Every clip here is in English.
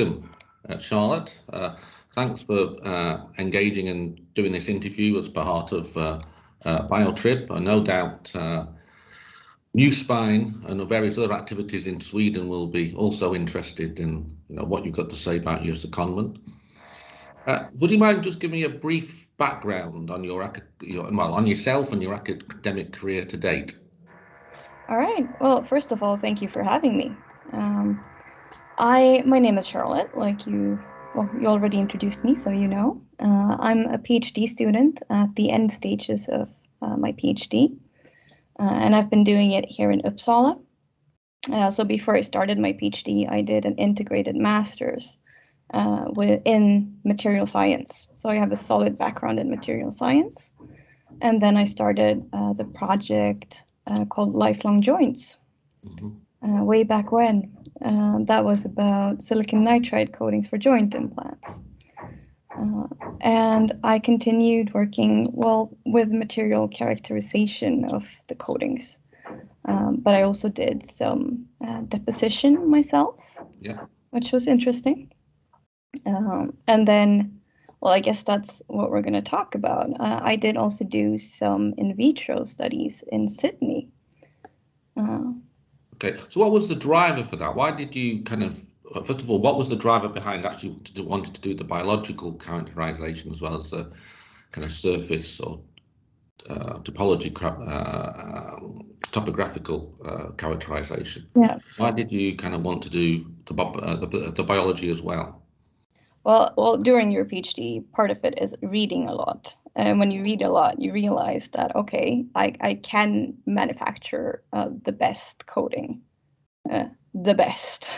welcome, Charlotte. Thanks for engaging and doing this interview as part of BioTrib. No doubt New Spine and various other activities in Sweden will be also interested in what you've got to say about your secondment. Would you mind just giving me a brief background on on yourself and your academic career to date? All right. Well, first of all, thank you for having me. My name is Charlotte. You already introduced me, so you know. I'm a PhD student at the end stages of my PhD, and I've been doing it here in Uppsala. So before I started my PhD, I did an integrated master's in material science. So I have a solid background in material science, and then I started the project called Lifelong Joints. Way back when. That was about silicon nitride coatings for joint implants. And I continued working, with material characterization of the coatings. But I also did some deposition myself, which was interesting. And then, I guess that's what we're going to talk about. I did also do some in vitro studies in Sydney. Okay, so what was the driver for that? Why did you first of all, what was the driver behind actually wanting to do the biological characterization as well as the kind of surface or topographical characterization? Yeah. Why did you want to do the biology as well? Well, during your PhD, part of it is reading a lot. And when you read a lot, you realize that, okay, I can manufacture the best coating, the best.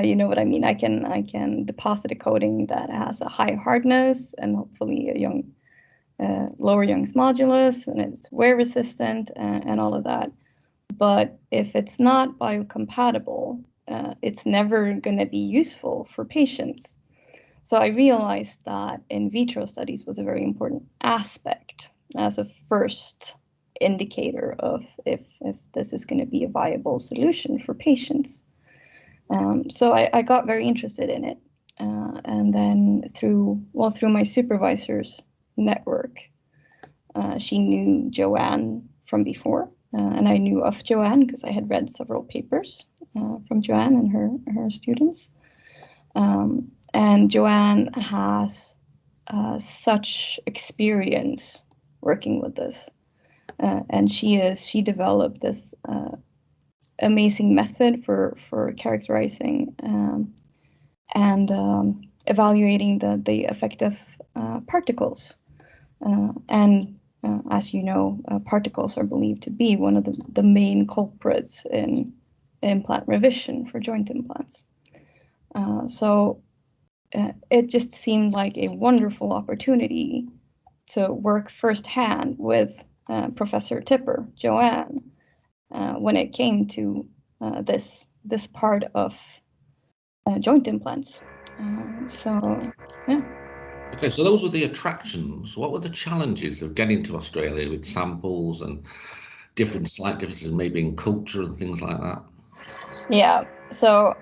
You know what I mean? I can deposit a coating that has a high hardness and hopefully a lower Young's modulus, and it's wear resistant and all of that. But if it's not biocompatible, it's never going to be useful for patients. So I realized that in vitro studies was a very important aspect as a first indicator of if this is going to be a viable solution for patients. So I got very interested in it. And then through my supervisor's network, she knew Joanne from before. And I knew of Joanne because I had read several papers from Joanne and her students. And Joanne has such experience working with this, and she developed this amazing method for characterizing and evaluating the effect of particles. And as you know, particles are believed to be one of the main culprits in implant revision for joint implants. So it just seemed like a wonderful opportunity to work firsthand with Professor Tipper, Joanne, when it came to this part of joint implants. Okay, so those were the attractions. What were the challenges of getting to Australia with samples and slight differences maybe in culture and things like that? Yeah, so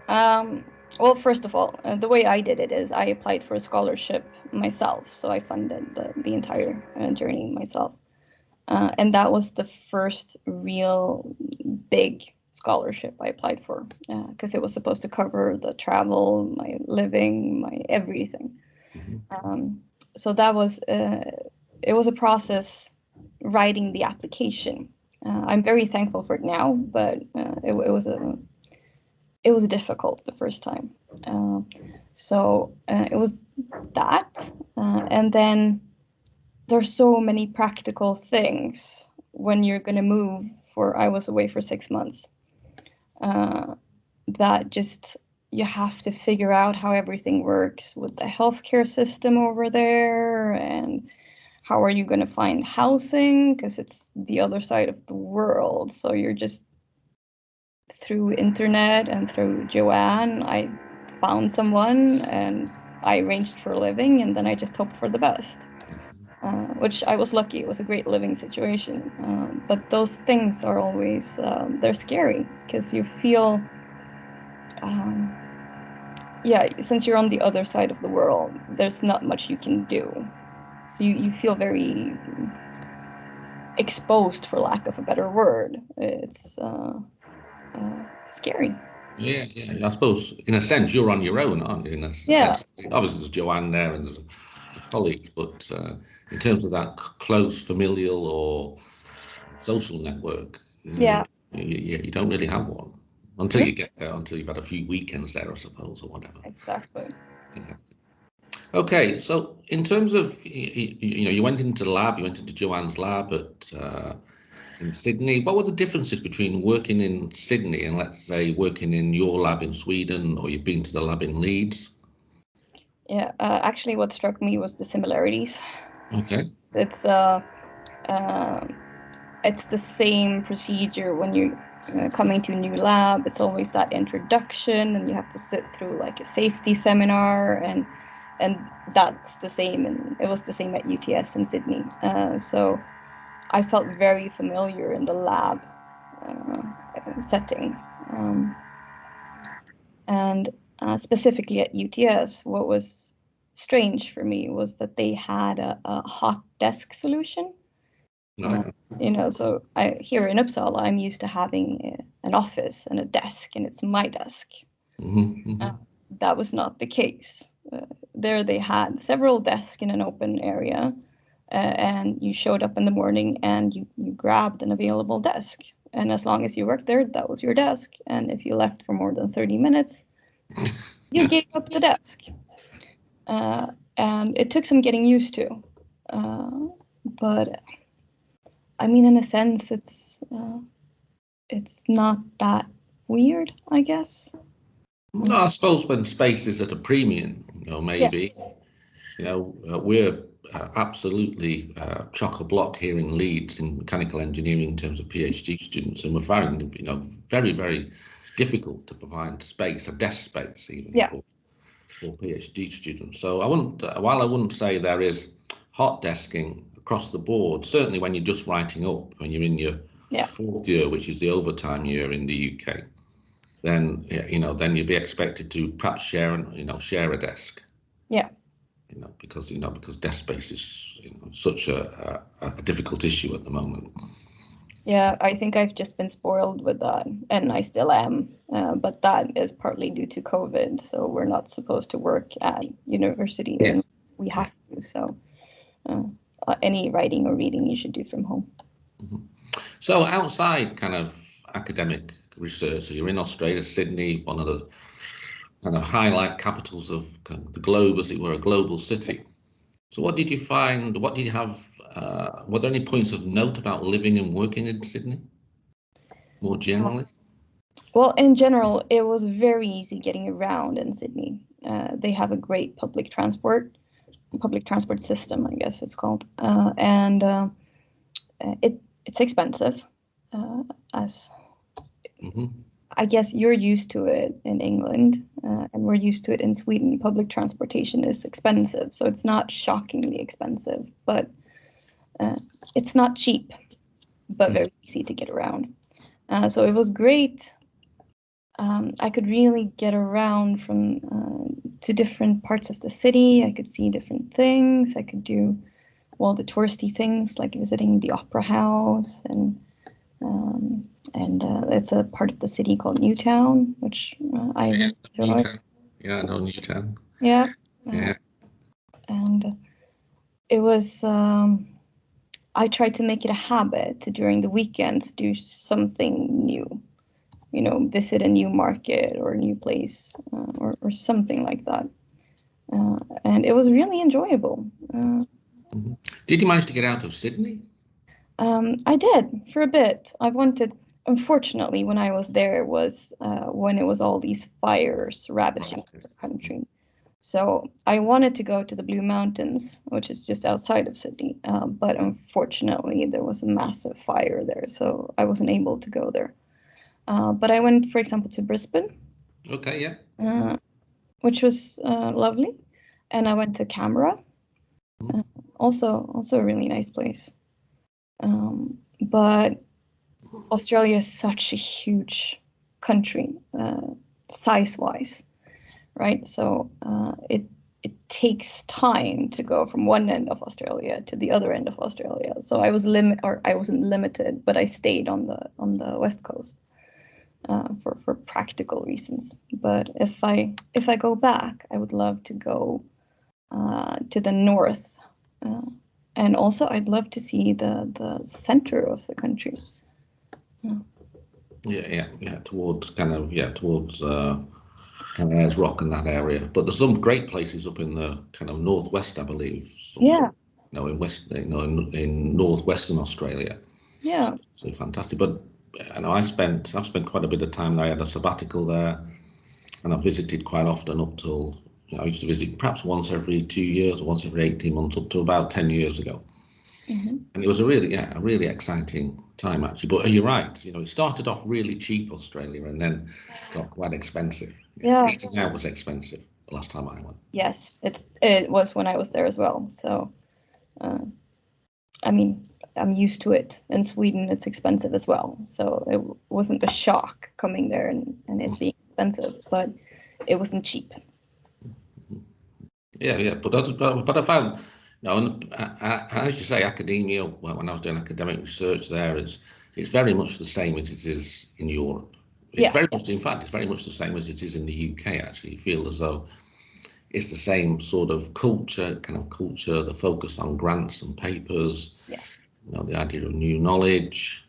first of all, the way I did it is I applied for a scholarship myself. So I funded the entire journey myself. And that was the first real big scholarship I applied for because it was supposed to cover the travel, my living, my everything. So that was, it was a process writing the application. I'm very thankful for it now, but it was difficult the first time. So it was that. And then there's so many practical things when you're going to move I was away for 6 months, that just, you have to figure out how everything works with the healthcare system over there, and how are you going to find housing, because it's the other side of the world. So you're just, through internet and through Joanne, I found someone and I arranged for a living, and then I just hoped for the best, which I was lucky. It was a great living situation. But those things are always, they're scary because you feel yeah, since you're on the other side of the world, there's not much you can do. So you feel very exposed, for lack of a better word. It's scary. Yeah, yeah. I suppose in a sense you're on your own, aren't you? In a Yeah. sense, obviously there's Joanne there and there's a colleague, but in terms of that close familial or social network, Yeah. you don't really have one until you get there, until you've had a few weekends there, I suppose, or whatever. Exactly. Yeah. Okay, so in terms of you went into the lab, you went into Joanne's lab at in Sydney. What were the differences between working in Sydney and, let's say, working in your lab in Sweden, or you've been to the lab in Leeds? Yeah. Actually, what struck me was the similarities. Okay. It's the same procedure when you coming to a new lab. It's always that introduction, and you have to sit through like a safety seminar, and that's the same, and it was the same at UTS in Sydney. So I felt very familiar in the lab setting, and specifically at UTS, what was strange for me was that they had a hot desk solution. So here in Uppsala, I'm used to having an office and a desk, and it's my desk. That was not the case. There they had several desks in an open area, and you showed up in the morning and you grabbed an available desk. And as long as you worked there, that was your desk. And if you left for more than 30 minutes, you gave up the desk. And it took some getting used to. But I mean, in a sense, it's not that weird, I guess. No, I suppose when space is at a premium, maybe, we're absolutely chock-a-block here in Leeds in mechanical engineering in terms of PhD students, and we're finding, very, very difficult to provide space, a desk space even for PhD students. So while I wouldn't say there is hot desking across the board, certainly when you're just writing up, when you're in your fourth year, which is the overtime year in the UK, then then you'd be expected to perhaps share a desk. Yeah. Because desk space is such a difficult issue at the moment. Yeah, I think I've just been spoiled with that, and I still am. But that is partly due to COVID, so we're not supposed to work at university, and we have to. So any writing or reading you should do from home. Mm-hmm. So outside kind of academic research, so you're in Australia, Sydney, one of the kind of highlight capitals of kind of the globe, as it were, a global city. So what did you find? What did you have? Were there any points of note about living and working in Sydney, more generally? Well, in general, it was very easy getting around in Sydney. They have a great public transport system, I guess it's called, and it's expensive, as I guess you're used to it in England, and we're used to it in Sweden. Public transportation is expensive, so it's not shockingly expensive, but it's not cheap, but very easy to get around. So it was great. I could really get around from to different parts of the city. I could see different things. I could do the touristy things like visiting the Opera House, and it's a part of the city called Newtown, which I really enjoy. Yeah, I know Newtown. Yeah. Yeah. And it was. I tried to make it a habit to during the weekends do something new. Visit a new market or a new place, or something like that. And it was really enjoyable. Did you manage to get out of Sydney? I did for a bit. Unfortunately, when I was there, it was when it was all these fires ravaging the country. So I wanted to go to the Blue Mountains, which is just outside of Sydney. But unfortunately, there was a massive fire there, so I wasn't able to go there. But I went, for example, to Brisbane. Okay, yeah. Which was lovely, and I went to Canberra. Also a really nice place. But Australia is such a huge country, size-wise. right? So it takes time to go from one end of Australia to the other end of Australia. So I wasn't limited, but I stayed on the West Coast for practical reasons. But if I go back, I would love to go to the north, and also I'd love to see the center of the country. Yeah. Towards Ayers Rock and that area. But there's some great places up in the kind of northwest, I believe. Yeah. In northwestern Australia. Yeah. So fantastic. But I've spent quite a bit of time there. I had a sabbatical there, and I visited quite often up till, I used to visit perhaps once every 2 years or once every 18 months up to about 10 years ago. Mm-hmm. And it was a really exciting time, actually. But you're right, it started off really cheap, Australia, and then got quite expensive. Yeah. Eating out was expensive the last time I went. Yes, it was when I was there as well. So, I mean, I'm used to it. In Sweden, it's expensive as well. So it wasn't a shock coming there and it being expensive, but it wasn't cheap. Yeah. But I found, as you say, academia, when I was doing academic research there, it's very much the same as it is in Europe. It's very much, in fact, it's very much the same as it is in the UK, actually. You feel as though it's the same sort of culture, the focus on grants and papers, the idea of new knowledge.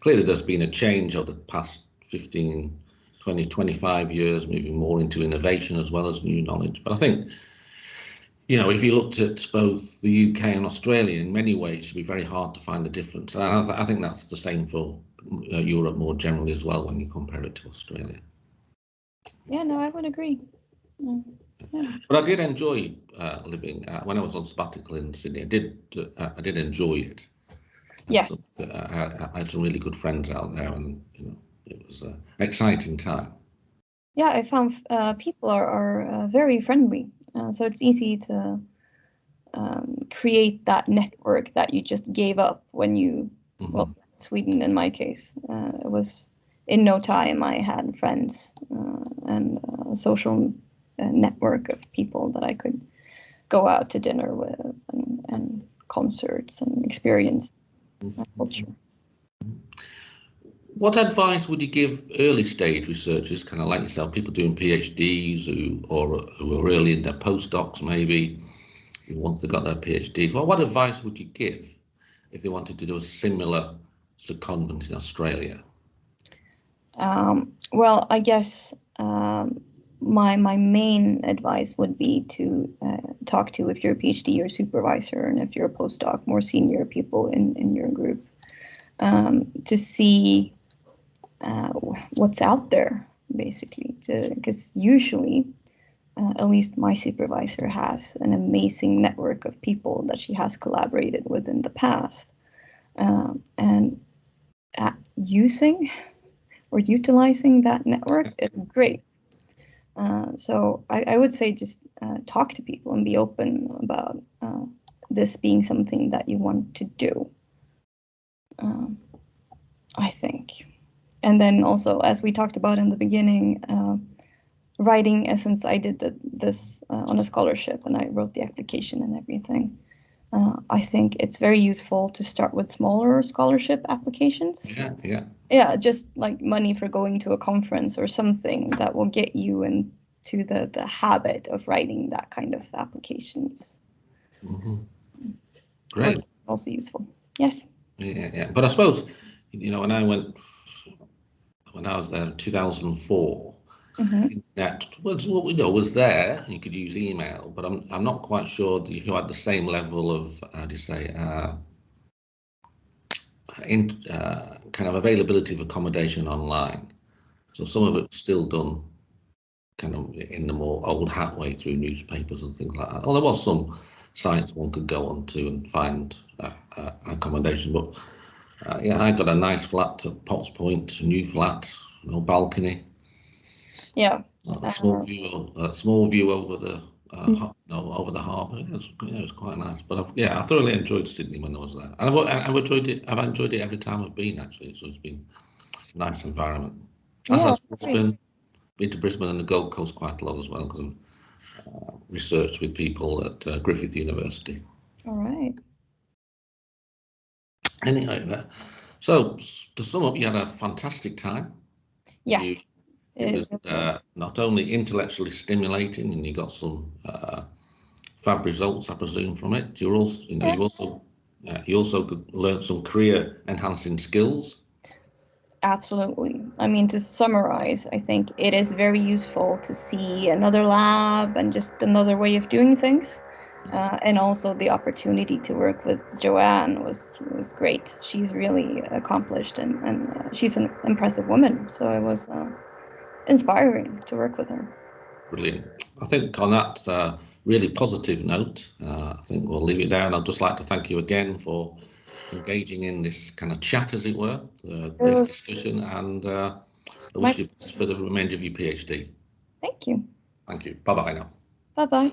Clearly, there's been a change over the past 15, 20, 25 years, moving more into innovation as well as new knowledge. But I think, if you looked at both the UK and Australia, in many ways, it'd be very hard to find a difference. And I think that's the same for Europe more generally as well when you compare it to Australia. Yeah, no, I would agree. Yeah. But I did enjoy living when I was on sabbatical in Sydney. I did enjoy it. Yes. I had some really good friends out there, and it was an exciting time. Yeah, I found people are very friendly, so it's easy to create that network that you just gave up when you, well, Sweden in my case, it was in no time I had friends and a social network of people that I could go out to dinner with and concerts and experience culture. What advice would you give early stage researchers, kind of like yourself, people doing PhDs who are early in their postdocs maybe, once they got their PhD? Well, what advice would you give if they wanted to do a similar secondment in Australia? Well, I guess my main advice would be to talk to, if you're a PhD, your supervisor, and if you're a postdoc, more senior people in your group, to see what's out there, basically, because usually, at least my supervisor has an amazing network of people that she has collaborated with in the past, and using or utilizing that network is great. So I would say just talk to people and be open about this being something that you want to do, I think. And then also, as we talked about in the beginning, writing, since I did this on a scholarship and I wrote the application and everything, I think it's very useful to start with smaller scholarship applications. Yeah, just like money for going to a conference or something that will get you into the habit of writing that kind of applications. Great. Also useful. Yes. Yeah. But I suppose, when I was there in 2004, internet was there. You could use email, but I'm not quite sure you had the same level of kind of availability of accommodation online. So some of it's still done kind of in the more old hat way through newspapers and things like that. Well, there was some sites one could go on to and find accommodation, but I got a nice flat at Potts Point, a new flat, no balcony. Yeah. A small view over the over the harbour. It was quite nice. But I thoroughly enjoyed Sydney when I was there, and I've enjoyed it. I've enjoyed it every time I've been, actually. So it's been a nice environment. As has been been to Brisbane and the Gold Coast quite a lot as well, because of research with people at Griffith University. All right. Anyway, so to sum up, you had a fantastic time. Yes. It was not only intellectually stimulating, and you got some fab results, I presume, from it. You also, you also could learn some career-enhancing skills. Absolutely. I mean, to summarize, I think it is very useful to see another lab and just another way of doing things. And also the opportunity to work with Joanne was great. She's really accomplished and she's an impressive woman. So it was inspiring to work with her. Brilliant. I think on that really positive note, I think we'll leave it there. And I'd just like to thank you again for engaging in this kind of chat, as it were, this discussion, and I wish you best for the remainder of your PhD. Thank you. Thank you. Bye-bye now. Bye-bye.